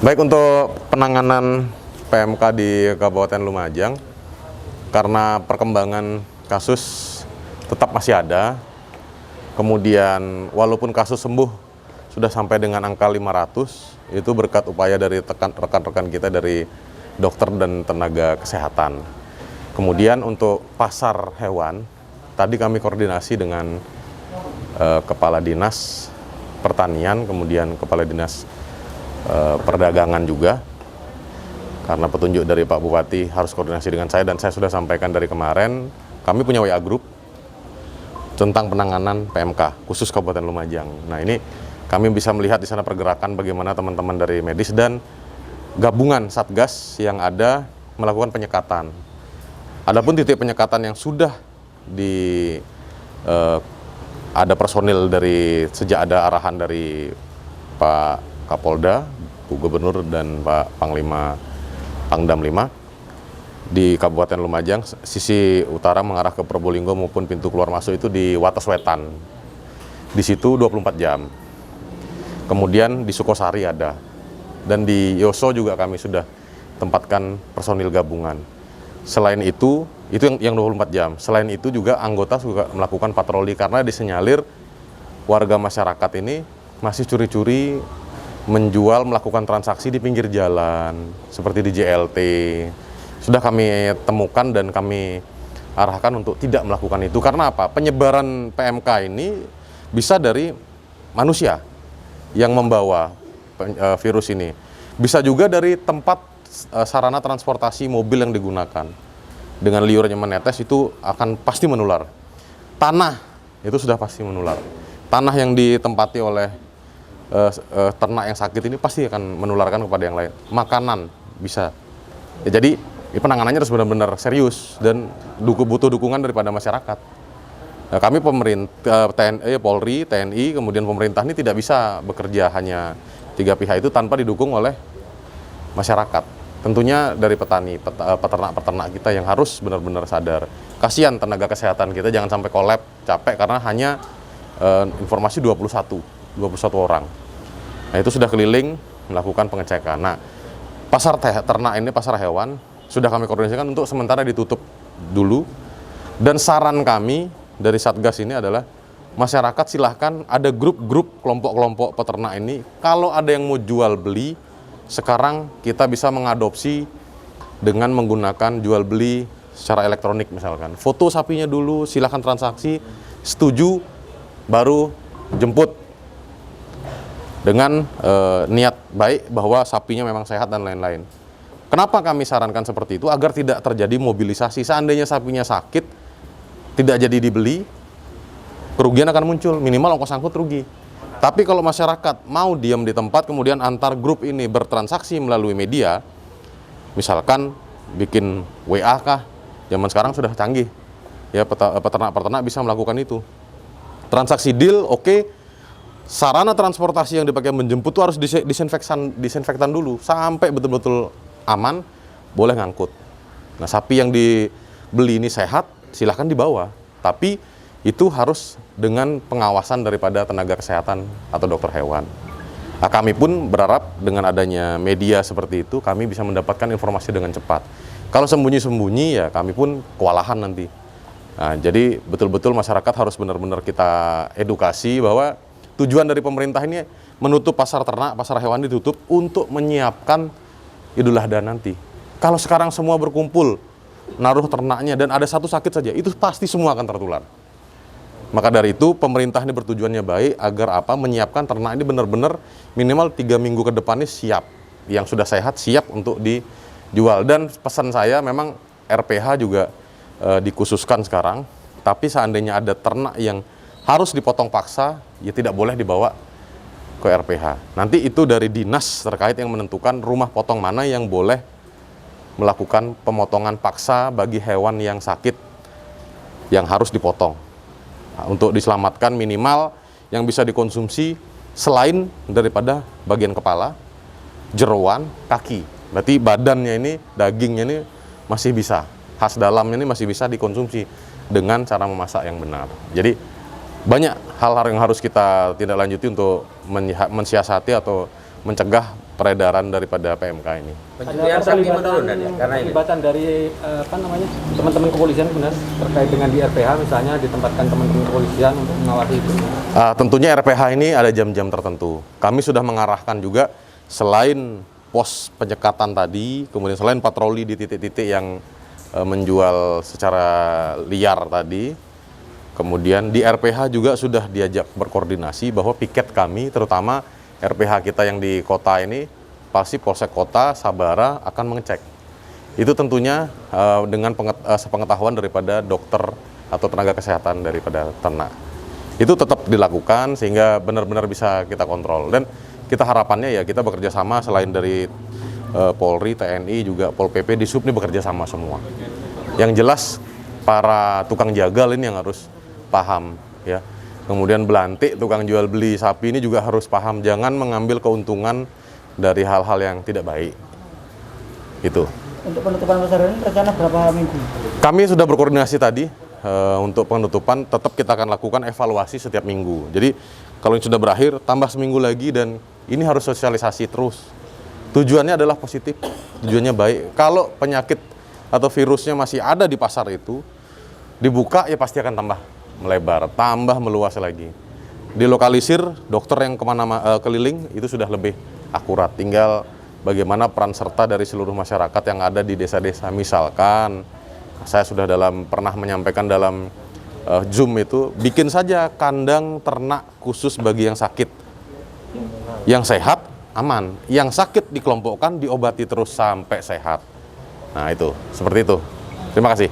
Baik, untuk penanganan PMK di Kabupaten Lumajang, karena perkembangan kasus tetap masih ada, kemudian walaupun kasus sembuh sudah sampai dengan angka 500, itu berkat upaya dari rekan-rekan kita dari dokter dan tenaga kesehatan. Kemudian untuk pasar hewan, tadi kami koordinasi dengan Kepala Dinas Pertanian, kemudian Kepala Dinas Perdagangan juga, karena petunjuk dari Pak Bupati harus koordinasi dengan saya, dan saya sudah sampaikan dari kemarin, kami punya WA Group tentang penanganan PMK khusus Kabupaten Lumajang. Nah, ini kami bisa melihat di sana pergerakan bagaimana teman-teman dari medis dan gabungan Satgas yang ada melakukan penyekatan. Adapun titik penyekatan yang sudah ada personil dari sejak ada arahan dari Pak Kapolda, Bu Gubernur, dan Pak Panglima Pangdam 5 di Kabupaten Lumajang, sisi utara mengarah ke Probolinggo maupun pintu keluar masuk itu di Wates Wetan. Di situ 24 jam. Kemudian di Sukosari ada. Dan di Yoso juga kami sudah tempatkan personil gabungan. Selain itu yang 24 jam. Selain itu juga anggota juga melakukan patroli karena disenyalir warga masyarakat ini masih curi-curi menjual, melakukan transaksi di pinggir jalan seperti di JLT. Sudah kami temukan dan kami arahkan untuk tidak melakukan itu. Karena apa? Penyebaran PMK ini bisa dari manusia yang membawa virus ini. Bisa juga dari tempat sarana transportasi mobil yang digunakan. Dengan liurnya menetes itu akan pasti menular. Tanah itu sudah pasti menular. Tanah yang ditempati oleh ternak yang sakit ini pasti akan menularkan kepada yang lain. Makanan bisa. Ya, jadi penanganannya harus benar-benar serius dan butuh dukungan daripada masyarakat. Nah, kami pemerintah, TNI, Polri, TNI, kemudian pemerintah ini tidak bisa bekerja hanya 3 pihak itu tanpa didukung oleh masyarakat. Tentunya dari petani, peternak-peternak kita yang harus benar-benar sadar. Kasihan tenaga kesehatan kita jangan sampai kolab, capek karena hanya informasi 21 orang. Nah, itu sudah keliling melakukan pengecekan. Nah, pasar ternak ini, pasar hewan, sudah kami koordinasikan untuk sementara ditutup dulu. Dan saran kami dari Satgas ini adalah masyarakat silahkan ada grup-grup kelompok-kelompok peternak ini. Kalau ada yang mau jual beli, sekarang kita bisa mengadopsi dengan menggunakan jual beli secara elektronik misalkan. Foto sapinya dulu, silahkan transaksi, setuju, baru jemput. Dengan niat baik bahwa sapinya memang sehat dan lain-lain. Kenapa kami sarankan seperti itu? Agar tidak terjadi mobilisasi. Seandainya sapinya sakit, tidak jadi dibeli, kerugian akan muncul, minimal ongkos angkut rugi. Tapi kalau masyarakat mau diam di tempat, kemudian antar grup ini bertransaksi melalui media, misalkan bikin WA kah, zaman sekarang sudah canggih, ya peternak-peternak bisa melakukan itu. Transaksi deal, oke. Sarana transportasi yang dipakai menjemput itu harus disinfektan dulu sampai betul-betul aman, boleh ngangkut. Nah, sapi yang dibeli ini sehat, silahkan dibawa. Tapi itu harus dengan pengawasan daripada tenaga kesehatan atau dokter hewan. Nah, kami pun berharap dengan adanya media seperti itu, kami bisa mendapatkan informasi dengan cepat. Kalau sembunyi-sembunyi, ya kami pun kewalahan nanti. Nah, jadi betul-betul masyarakat harus benar-benar kita edukasi bahwa tujuan dari pemerintah ini menutup pasar ternak, pasar hewan ditutup untuk menyiapkan Idul Adha nanti. Kalau sekarang semua berkumpul, naruh ternaknya dan ada satu sakit saja, itu pasti semua akan tertular. Maka dari itu pemerintah ini bertujuannya baik agar apa? Menyiapkan ternak ini benar-benar minimal 3 minggu ke depan ini siap. Yang sudah sehat siap untuk dijual. Dan pesan saya memang RPH juga dikhususkan sekarang. Tapi seandainya ada ternak yang harus dipotong paksa, ya tidak boleh dibawa ke RPH. Nanti itu dari dinas terkait yang menentukan rumah potong mana yang boleh melakukan pemotongan paksa bagi hewan yang sakit yang harus dipotong. Nah, untuk diselamatkan minimal yang bisa dikonsumsi selain daripada bagian kepala, jeroan, kaki. Berarti badannya ini, dagingnya ini masih bisa, khas dalamnya ini masih bisa dikonsumsi dengan cara memasak yang benar. Jadi banyak hal-hal yang harus kita tindak lanjuti untuk mensiasati atau mencegah peredaran daripada PMK ini. Pencurian sapi menurun dan ya, karena ini. Pelibatan dari teman-teman kepolisian benar terkait dengan di RPH misalnya ditempatkan teman-teman kepolisian untuk mengawasi itu. Tentunya RPH ini ada jam-jam tertentu. Kami sudah mengarahkan juga selain pos penyekatan tadi, kemudian selain patroli di titik-titik yang menjual secara liar tadi, kemudian di RPH juga sudah diajak berkoordinasi bahwa piket kami, terutama RPH kita yang di kota ini, pasti Polsek Kota, Sabara akan mengecek. Itu tentunya dengan sepengetahuan daripada dokter atau tenaga kesehatan daripada ternak. Itu tetap dilakukan sehingga benar-benar bisa kita kontrol. Dan kita harapannya ya kita bekerja sama selain dari Polri, TNI, juga Pol PP, Disub ini bekerja sama semua. Yang jelas para tukang jagal ini yang harus paham ya. Kemudian belantik, tukang jual beli sapi ini juga harus paham, jangan mengambil keuntungan dari hal-hal yang tidak baik. Itu. Untuk penutupan pasar ini rencana berapa minggu? Kami sudah berkoordinasi tadi untuk penutupan, tetap kita akan lakukan evaluasi setiap minggu. Jadi kalau ini sudah berakhir, tambah seminggu lagi dan ini harus sosialisasi terus. Tujuannya adalah positif, tujuannya baik. Kalau penyakit atau virusnya masih ada di pasar itu, dibuka ya pasti akan tambah melebar, tambah meluas lagi. Dilokalisir, dokter yang keliling itu sudah lebih akurat. Tinggal bagaimana peran serta dari seluruh masyarakat yang ada di desa-desa. Misalkan, saya sudah pernah menyampaikan dalam Zoom itu, bikin saja kandang ternak khusus bagi yang sakit. Yang sehat, aman. Yang sakit dikelompokkan, diobati terus sampai sehat. Nah itu, seperti itu. Terima kasih.